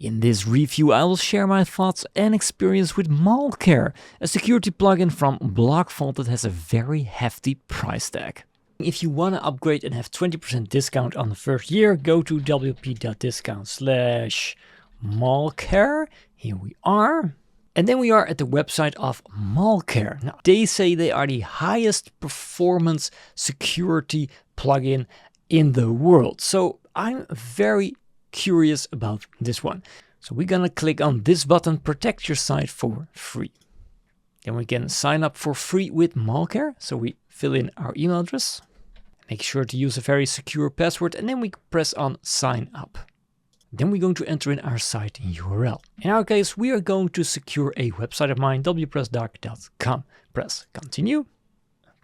In this review, I will share my thoughts and experience with Malcare, a security plugin from BlockVault that has a very hefty price tag. If you want to upgrade and have 20% discount on the first year, go to wp.discount/Malcare. Here we are. And then we are at the website of Malcare. Now, they say they are the highest performance security plugin in the world. So I'm very curious about this one. So we're gonna click on this button, protect your site for free. Then we can sign up for free with Malcare. So we fill in our email address, make sure to use a very secure password, and then we press on sign up. Then we're going to enter in our site URL. In our case, we are going to secure a website of mine, wpressdoc.com. Press continue.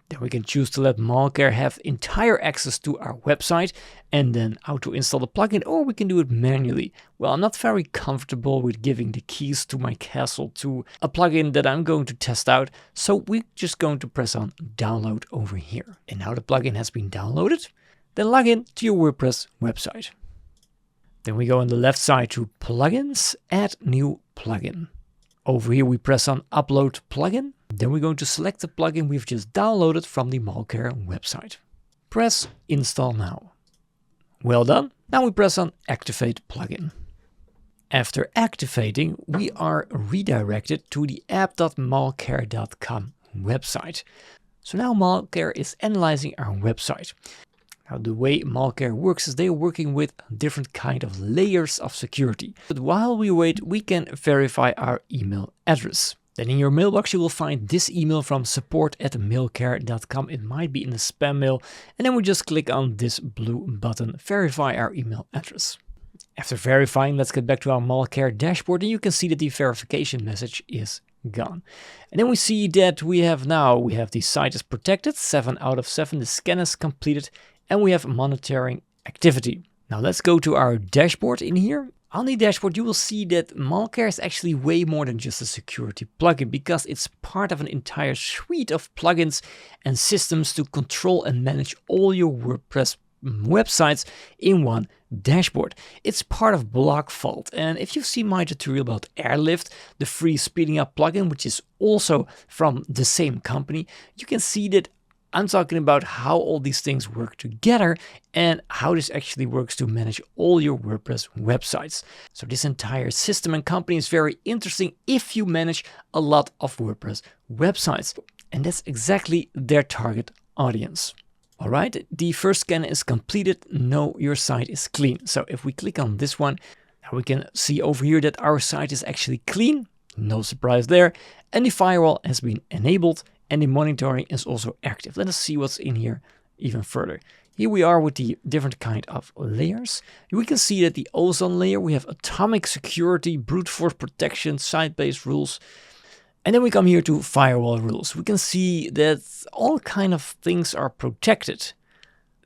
Then we can choose to let Malcare have entire access to our website and then how to install the plugin, or we can do it manually. Well, I'm not very comfortable with giving the keys to my castle to a plugin that I'm going to test out. So we're just going to press on download over here. And now the plugin has been downloaded. Then log in to your WordPress website. Then we go on the left side to plugins, add new plugin. Over here we press on upload plugin. Then we're going to select the plugin we've just downloaded from the Malcare website. Press install now. Well done. Now we press on activate plugin. After activating, we are redirected to the app.malcare.com website. So now Malcare is analyzing our website. Now the way Malcare works is they're working with different kind of layers of security. But while we wait, we can verify our email address. Then in your mailbox, you will find this email from support@malcare.com. It might be in the spam mail. And then we just click on this blue button, verify our email address. After verifying, let's get back to our Malcare dashboard, and you can see that the verification message is gone. And then we see that we have the site is protected, 7 out of 7, the scan is completed, and we have monitoring activity. Now let's go to our dashboard in here. On the dashboard, you will see that Malcare is actually way more than just a security plugin, because it's part of an entire suite of plugins and systems to control and manage all your WordPress websites in one dashboard. It's part of BlockVault. And if you've seen my tutorial about Airlift, the free speeding up plugin, which is also from the same company, you can see that I'm talking about how all these things work together and how this actually works to manage all your WordPress websites. So this entire system and company is very interesting if you manage a lot of WordPress websites. And that's exactly their target audience. All right, the first scan is completed. Know your site is clean. So if we click on this one, now we can see over here that our site is actually clean. No surprise there. And the firewall has been enabled. And the monitoring is also active. Let us see what's in here even further. Here we are with the different kind of layers. We can see that the ozone layer, we have atomic security, brute force protection, site-based rules. And then we come here to firewall rules. We can see that all kind of things are protected.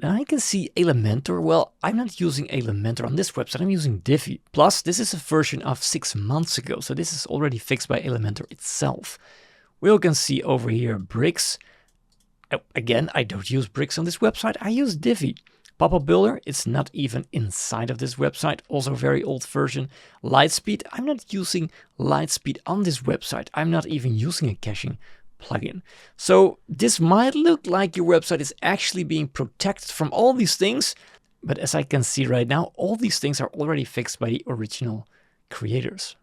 Now I can see Elementor. Well, I'm not using Elementor on this website. I'm using Divi. Plus, this is a version of 6 months ago. So this is already fixed by Elementor itself. We all can see over here bricks. Again, I don't use bricks on this website. I use Divi. Pop-up builder, it's not even inside of this website. Also very old version. Lightspeed, I'm not using Lightspeed on this website. I'm not even using a caching plugin. So this might look like your website is actually being protected from all these things. But as I can see right now, all these things are already fixed by the original creators.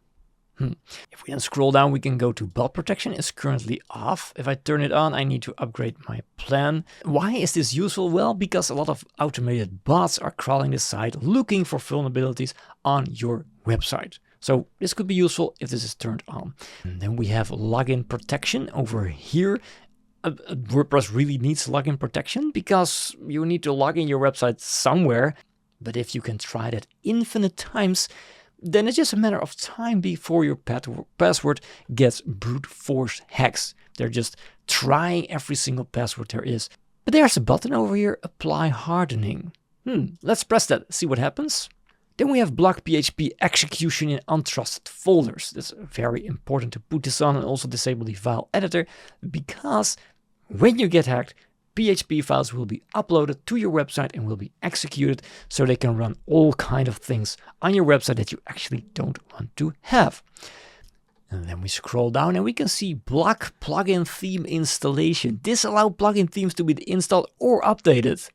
If we then scroll down, we can go to bot protection. It's currently off. If I turn it on, I need to upgrade my plan. Why is this useful? Well, because a lot of automated bots are crawling the site looking for vulnerabilities on your website. So this could be useful if this is turned on. And then we have login protection over here. WordPress really needs login protection because you need to log in your website somewhere. But if you can try that infinite times, then it's just a matter of time before your password gets brute force hacks. They're just trying every single password there is. But there's a button over here, apply hardening. Let's press that, see what happens. Then we have block PHP execution in untrusted folders. That's very important to put this on, and also disable the file editor, because when you get hacked, PHP files will be uploaded to your website and will be executed so they can run all kind of things on your website that you actually don't want to have. And then we scroll down and we can see block plugin theme installation. Disallow plugin themes to be installed or updated.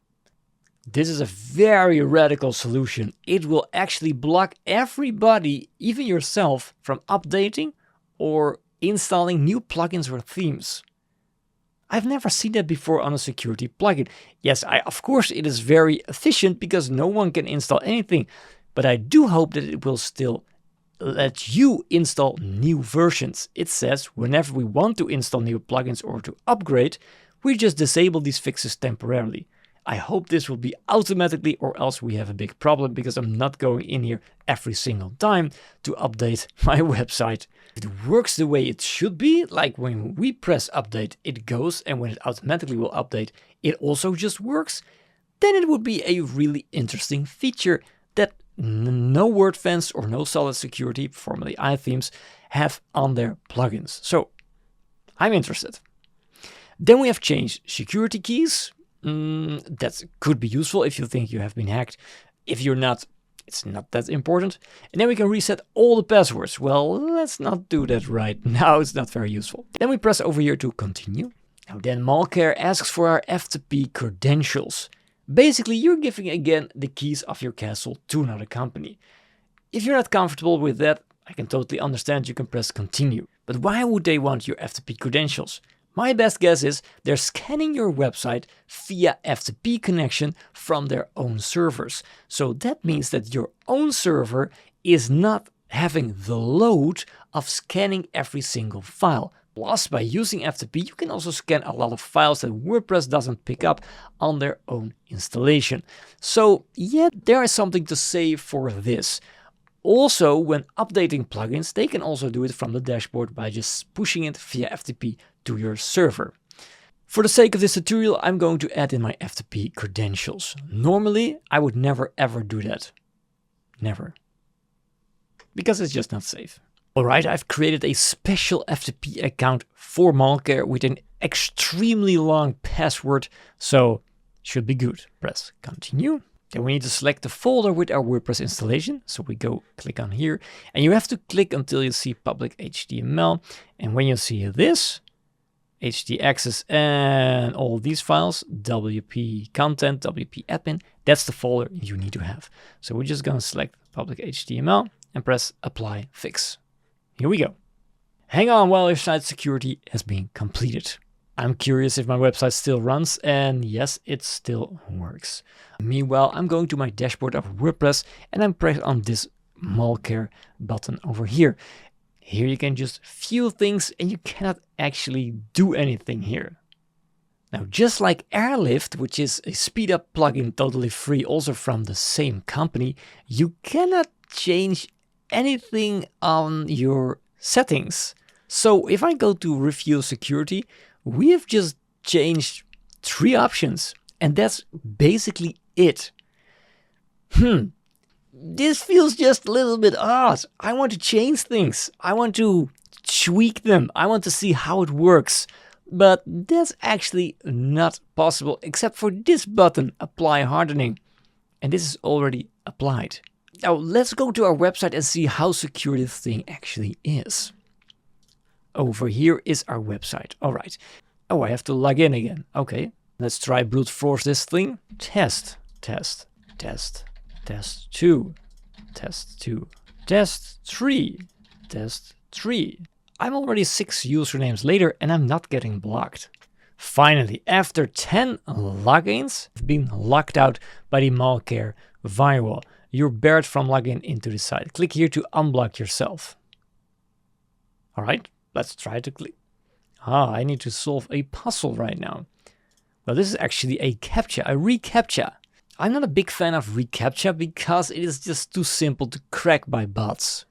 This is a very radical solution. It will actually block everybody, even yourself, from updating or installing new plugins or themes. I've never seen that before on a security plugin. Yes, of course it is very efficient because no one can install anything, but I do hope that it will still let you install new versions. It says whenever we want to install new plugins or to upgrade, we just disable these fixes temporarily. I hope this will be automatically, or else we have a big problem because I'm not going in here every single time to update my website. If it works the way it should be, like when we press update, it goes, and when it automatically will update, it also just works, then it would be a really interesting feature that no WordFence or no Solid Security, formerly iThemes, have on their plugins. So I'm interested. Then we have changed security keys. That could be useful if you think you have been hacked. If you're not, it's not that important. And then we can reset all the passwords. Well, let's not do that right now. It's not very useful. Then we press over here to continue. Now then Malcare asks for our FTP credentials. Basically, you're giving again the keys of your castle to another company. If you're not comfortable with that, I can totally understand. You can press continue. But why would they want your FTP credentials? My best guess is they're scanning your website via FTP connection from their own servers. So that means that your own server is not having the load of scanning every single file. Plus, by using FTP, you can also scan a lot of files that WordPress doesn't pick up on their own installation. So yeah, there is something to say for this. Also, when updating plugins, they can also do it from the dashboard by just pushing it via FTP to your server. For the sake of this tutorial, I'm going to add in my FTP credentials. Normally, I would never ever do that. Never. Because it's just not safe. Alright, I've created a special FTP account for Malcare with an extremely long password, so should be good. Press continue. Then we need to select the folder with our WordPress installation. So we go click on here, and you have to click until you see public HTML. And when you see this, htaccess and all these files, WP content, WP admin, that's the folder you need to have. So we're just going to select public HTML and press apply fix. Here we go. Hang on while your site security has been completed. I'm curious if my website still runs, and yes, it still works. Meanwhile, I'm going to my dashboard of WordPress and I'm pressing on this Malcare button over here. Here you can just view things and you cannot actually do anything here. Now, just like Airlift, which is a speed up plugin totally free, also from the same company, you cannot change anything on your settings. So if I go to review security, we have just changed 3 options, and that's basically it. This feels just a little bit odd. I want to change things. I want to tweak them. I want to see how it works. But that's actually not possible except for this button, apply hardening. And this is already applied. Now let's go to our website and see how secure this thing actually is. Over here is our website. All right. Oh, I have to log in again. Okay. Let's try brute force this thing. Test, test, test, test 2, test 2, test 3, test 3. I'm already 6 usernames later and I'm not getting blocked. Finally, after 10 logins, I've been locked out by the Malcare firewall. You're barred from logging into the site. Click here to unblock yourself. All right, let's try to click. I need to solve a puzzle right now. Well, this is actually a CAPTCHA, a reCAPTCHA. I'm not a big fan of reCAPTCHA because it is just too simple to crack by bots.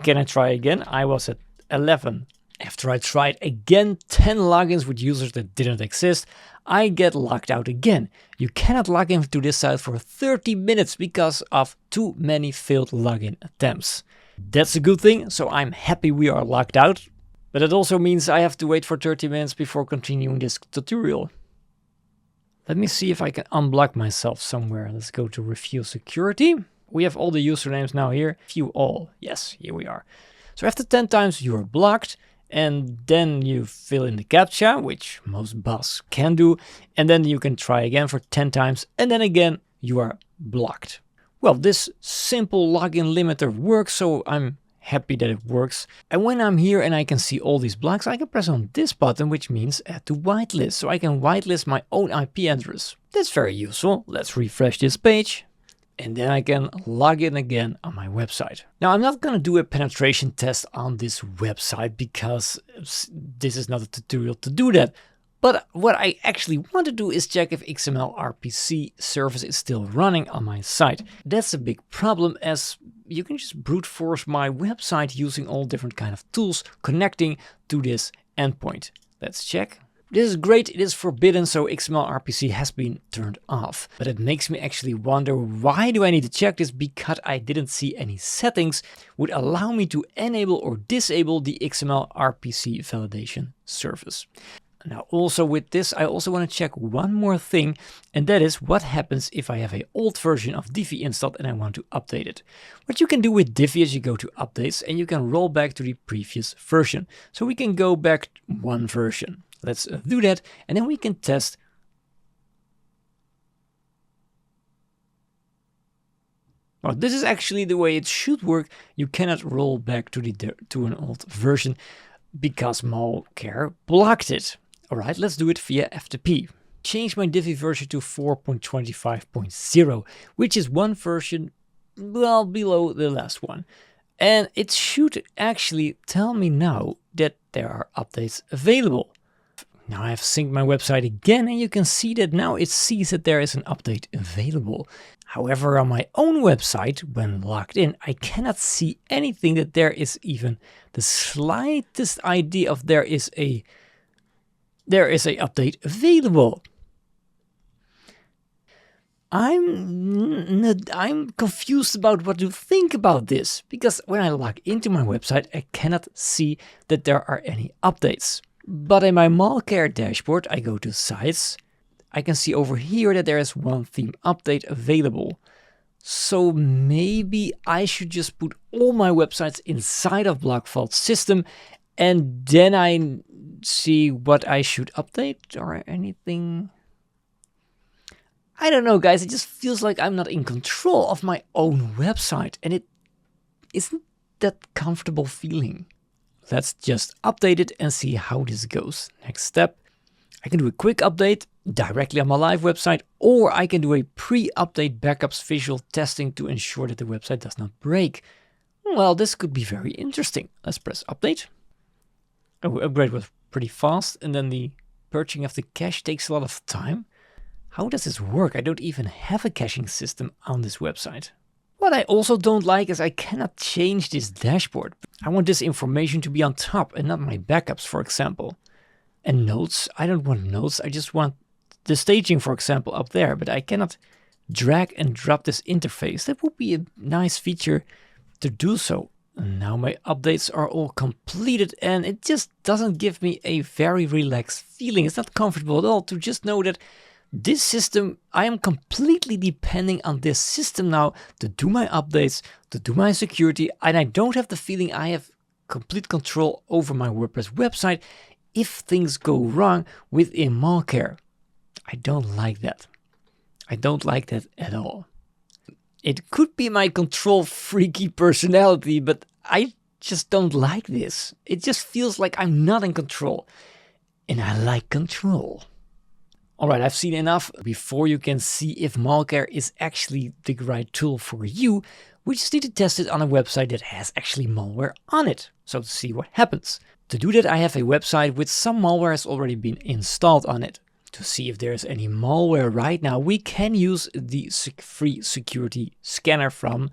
Can I try again? I was at 11. After I tried again 10 logins with users that didn't exist, I get locked out again. You cannot log into this site for 30 minutes because of too many failed login attempts. That's a good thing, so I'm happy we are locked out. But it also means I have to wait for 30 minutes before continuing this tutorial. Let me see if I can unblock myself somewhere. Let's go to Review Security. We have all the usernames now here. View all. Yes, here we are. So after 10 times you are blocked, and then you fill in the CAPTCHA, which most bots can do, and then you can try again for 10 times, and then again you are blocked. Well, this simple login limiter works, so I'm happy that it works. And when I'm here and I can see all these blocks, I can press on this button, which means add to whitelist. So I can whitelist my own IP address. That's very useful. Let's refresh this page. And then I can log in again on my website. Now, I'm not going to do a penetration test on this website because this is not a tutorial to do that. But what I actually want to do is check if XML-RPC service is still running on my site. That's a big problem, as you can just brute force my website using all different kind of tools connecting to this endpoint. Let's check. This is great, it is forbidden, so XML-RPC has been turned off. But it makes me actually wonder, why do I need to check this? Because I didn't see any settings would allow me to enable or disable the XML-RPC validation service. Now also with this, I also want to check one more thing, and that is what happens if I have an old version of Divi installed and I want to update it. What you can do with Divi is you go to updates and you can roll back to the previous version. So we can go back one version. Let's do that, and then we can test. Well, this is actually the way it should work. You cannot roll back to an old version because Malcare blocked it. All right, let's do it via FTP. Change my Divi version to 4.25.0, which is one version, well, below the last one. And it should actually tell me now that there are updates available. Now I have synced my website again, and you can see that now it sees that there is an update available. However, on my own website, when logged in, I cannot see anything that there is even the slightest idea of there is a update available. I'm confused about what to think about this, because when I log into my website, I cannot see that there are any updates. But in my Malcare dashboard, I go to sites. I can see over here that there is one theme update available. So maybe I should just put all my websites inside of BlockVault's system, and then I see what I should update or anything. I don't know, guys. It just feels like I'm not in control of my own website, and it isn't that comfortable feeling. Let's just update it and see how this goes. Next step, I can do a quick update directly on my live website, or I can do a pre-update backups visual testing to ensure that the website does not break. Well, this could be very interesting. Let's press update. Oh, upgrade was pretty fast, and then the purging of the cache takes a lot of time. How does this work? I don't even have a caching system on this website. What I also don't like is I cannot change this dashboard. I want this information to be on top and not my backups, for example. And notes, I don't want notes. I just want the staging, for example, up there, but I cannot drag and drop this interface. That would be a nice feature to do so. And now my updates are all completed, and it just doesn't give me a very relaxed feeling. It's not comfortable at all to just know that this system, I am completely depending on this system now to do my updates, to do my security, and I don't have the feeling I have complete control over my WordPress website if things go wrong within Malcare. I don't like that. I don't like that at all. It could be my control freaky personality, but I just don't like this. It just feels like I'm not in control, and I like control. All right, I've seen enough. Before you can see if Malcare is actually the right tool for you, we just need to test it on a website that has actually malware on it. So to see what happens. To do that, I have a website with some malware has already been installed on it. To see if there's any malware right now, we can use the free security scanner from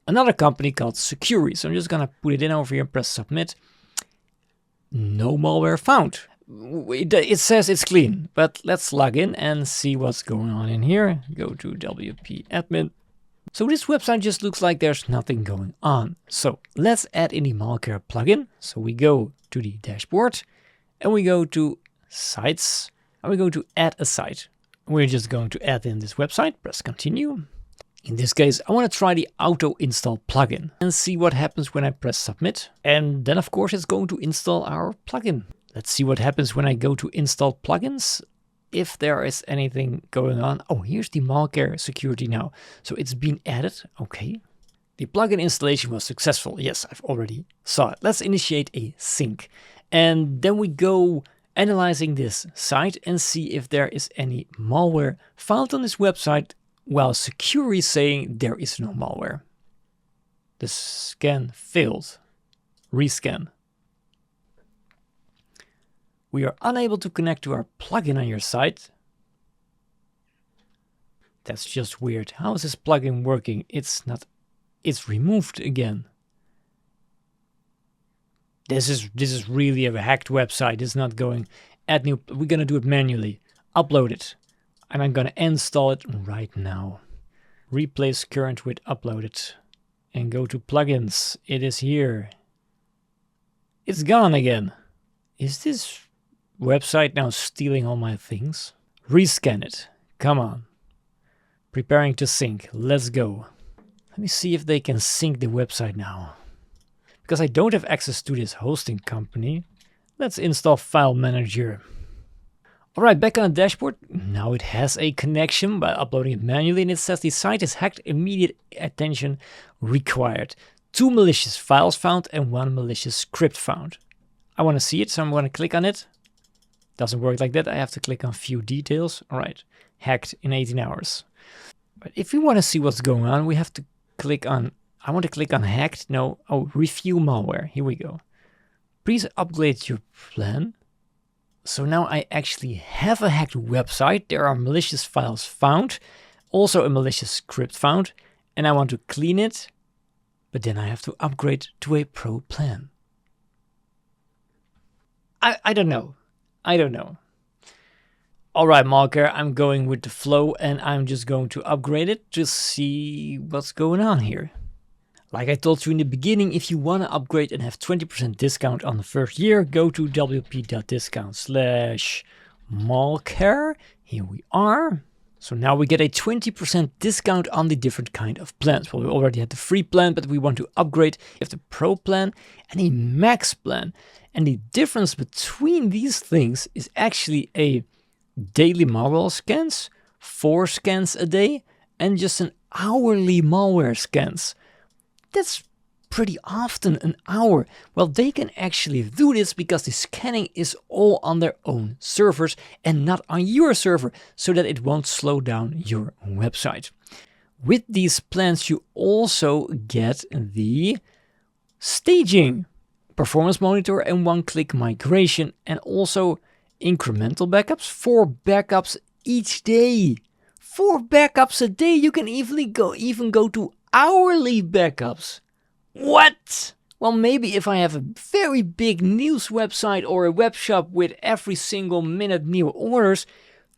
another company called Securi. So I'm just gonna put it in over here and press submit. No malware found. It says it's clean, but let's log in and see what's going on in here. Go to WP admin. So this website just looks like there's nothing going on. So let's add in the Malcare plugin. So we go to the dashboard and we go to sites and we go to add a site. We're just going to add in this website, press continue. In this case, I want to try the auto install plugin and see what happens when I press submit. And then of course it's going to install our plugin. Let's see what happens when I go to install plugins. If there is anything going on. Oh, here's the Malcare security now. So it's been added. Okay. The plugin installation was successful. Yes, I've already saw it. Let's initiate a sync. And then we go analyzing this site and see if there is any malware found on this website, while security is saying there is no malware. The scan failed. Rescan. We are unable to connect to our plugin on your site. That's just weird. How is this plugin working? It's not. It's removed again. This is really a hacked website. It's not going add new. We're gonna do it manually. Upload it. And I'm gonna install it right now. Replace current with uploaded. And go to plugins. It is here. It's gone again. Is this website now stealing all my things? Rescan it. Come on. Preparing to sync. Let's go. Let me see if they can sync the website now. Because I don't have access to this hosting company. Let's install File Manager. Alright, back on the dashboard. Now it has a connection by uploading it manually, and it says the site is hacked, immediate attention required. 2 malicious files found and 1 malicious script found. I want to see it, so I'm going to click on it. Doesn't work like that. I have to click on View Details. Alright, hacked in 18 hours. But if we want to see what's going on, we have to click on, I want to click on hacked. No, oh, review malware. Here we go. Please upgrade your plan. So now I actually have a hacked website. There are malicious files found, also a malicious script found, and I want to clean it, but then I have to upgrade to a pro plan. I don't know. I don't know. All right, Malcare, I'm going with the flow and I'm just going to upgrade it to see what's going on here. Like I told you in the beginning, if you want to upgrade and have 20% discount on the first year, go to wp.discount/Malcare. Here we are. So now we get a 20% discount on the different kind of plans. Well, we already had the free plan, but we want to upgrade. You have the pro plan and a max plan. And the difference between these things is actually a daily malware scans, 4 scans a day, and just an hourly malware scans. That's pretty often an hour. Well, they can actually do this because the scanning is all on their own servers and not on your server, so that it won't slow down your website. With these plans, you also get the staging, performance monitor, and one-click migration, and also incremental backups, 4 backups each day. 4 backups a day. You can even go to hourly backups. What? Well, maybe if I have a very big news website or a web shop with every single minute new orders,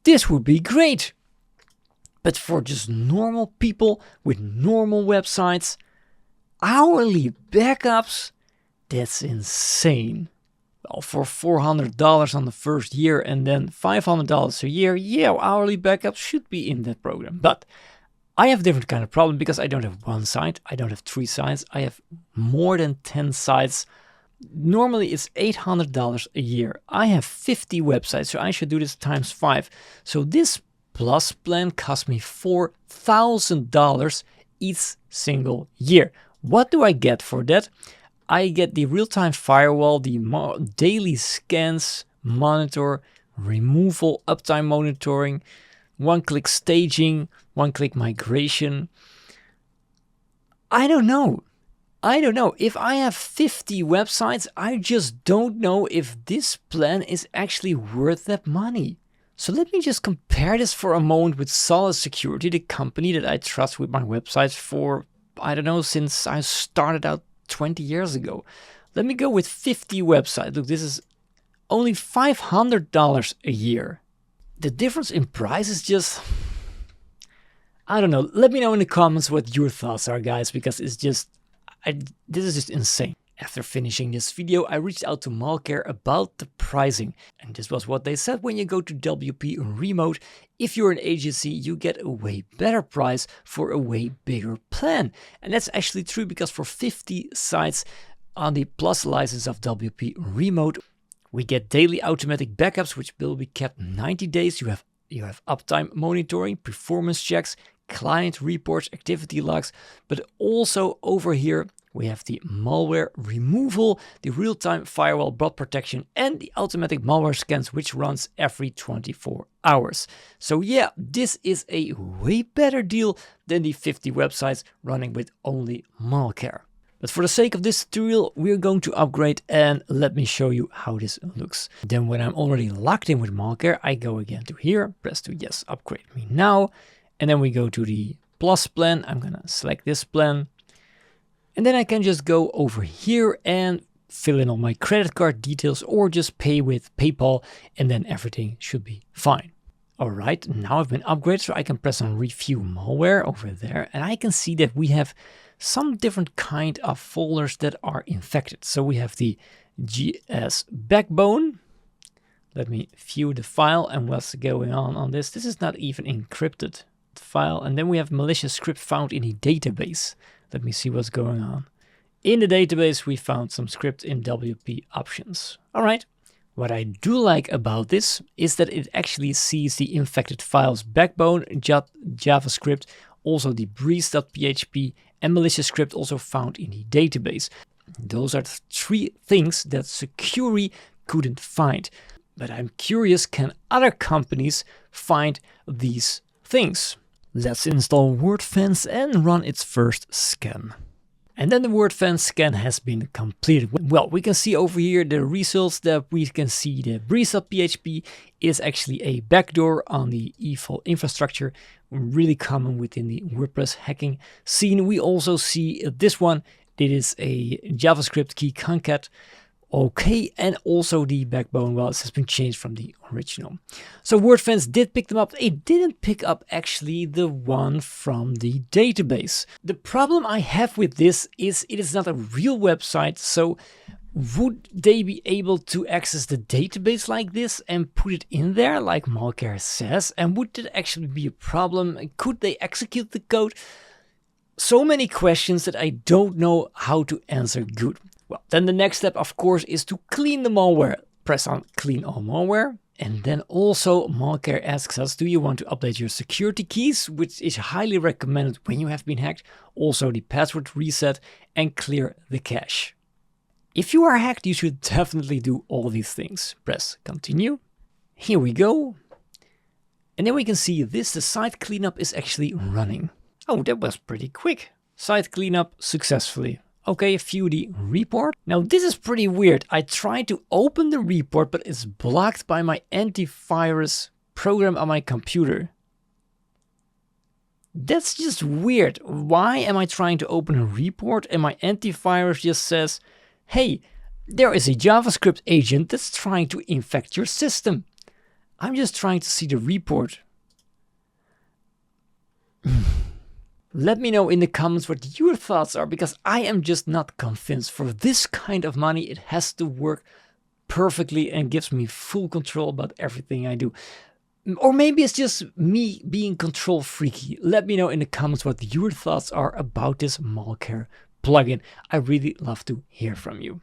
this would be great. But for just normal people with normal websites, hourly backups, that's insane. Well, for $400 on the first year and then $500 a year, yeah, hourly backups should be in that program. But I have a different kind of problem because I don't have 1 site, I don't have 3 sites, I have more than 10 sites. Normally it's $800 a year. I have 50 websites, so I should do this times 5. So this plus plan cost me $4,000 each single year. What do I get for that? I get the real-time firewall, the daily scans, monitor, removal, uptime monitoring, one-click staging, one-click migration. I don't know. If I have 50 websites, I just don't know if this plan is actually worth that money. So let me just compare this for a moment with Solid Security, the company that I trust with my websites for, I don't know, since I started out 20 years ago. Let me go with 50 websites. Look, this is only $500 a year. The difference in price is just, I don't know. Let me know in the comments what your thoughts are, guys, because it's just, this is just insane. After finishing this video, I reached out to Malcare about the pricing. And this was what they said: when you go to WP Remote, if you're an agency, you get a way better price for a way bigger plan. And that's actually true, because for 50 sites on the Plus license of WP Remote, we get daily automatic backups, which will be kept 90 days. You have uptime monitoring, performance checks, client reports, activity logs, but also over here we have the malware removal, the real-time firewall bot protection, and the automatic malware scans, which runs every 24 hours. So yeah, this is a way better deal than the 50 websites running with only Malcare. But for the sake of this tutorial, we're going to upgrade, and let me show you how this looks. Then when I'm already logged in with Malcare, I go again to here, press to yes, upgrade me now. And then we go to the Plus plan. I'm gonna select this plan. And then I can just go over here and fill in all my credit card details, or just pay with PayPal, and then everything should be fine. All right, now I've been upgraded, so I can press on review malware over there, and I can see that we have some different kind of folders that are infected. So we have the GS backbone. Let me view the file and what's going on this. This is not even encrypted file. And then we have malicious script found in the database. Let me see what's going on. In the database, we found some script in WP options. All right. What I do like about this is that it actually sees the infected files backbone, JavaScript, also the breeze.php, and malicious script also found in the database. Those are the 3 things that Sucuri couldn't find. But I'm curious, can other companies find these things? Let's install WordFence and run its first scan. And then the WordFence scan has been completed. Well, we can see over here the results that we can see the breeze.php is actually a backdoor on the evil infrastructure, really common within the WordPress hacking scene. We also see this one. It is a JavaScript key concat. Okay, and also the backbone, well, it has been changed from the original. So WordFence did pick them up. It didn't pick up actually the one from the database. The problem I have with this is it is not a real website. So would they be able to access the database like this and put it in there like Malcare says? And would that actually be a problem? Could they execute the code? So many questions that I don't know how to answer good. Well, then the next step, of course, is to clean the malware. Press on clean all malware. And then also Malcare asks us, do you want to update your security keys, which is highly recommended when you have been hacked. Also the password reset and clear the cache. If you are hacked, you should definitely do all these things. Press continue. Here we go. And then we can see this, the site cleanup is actually running. Oh, that was pretty quick. Site cleanup successfully. Okay, view the report. Now this is pretty weird. I tried to open the report, but it's blocked by my antivirus program on my computer. That's just weird. Why am I trying to open a report and my antivirus just says, hey, there is a JavaScript agent that's trying to infect your system. I'm just trying to see the report. Let me know in the comments what your thoughts are, because I am just not convinced. For this kind of money, it has to work perfectly and gives me full control about everything I do. Or maybe it's just me being control freaky. Let me know in the comments what your thoughts are about this Malcare plugin. I really love to hear from you.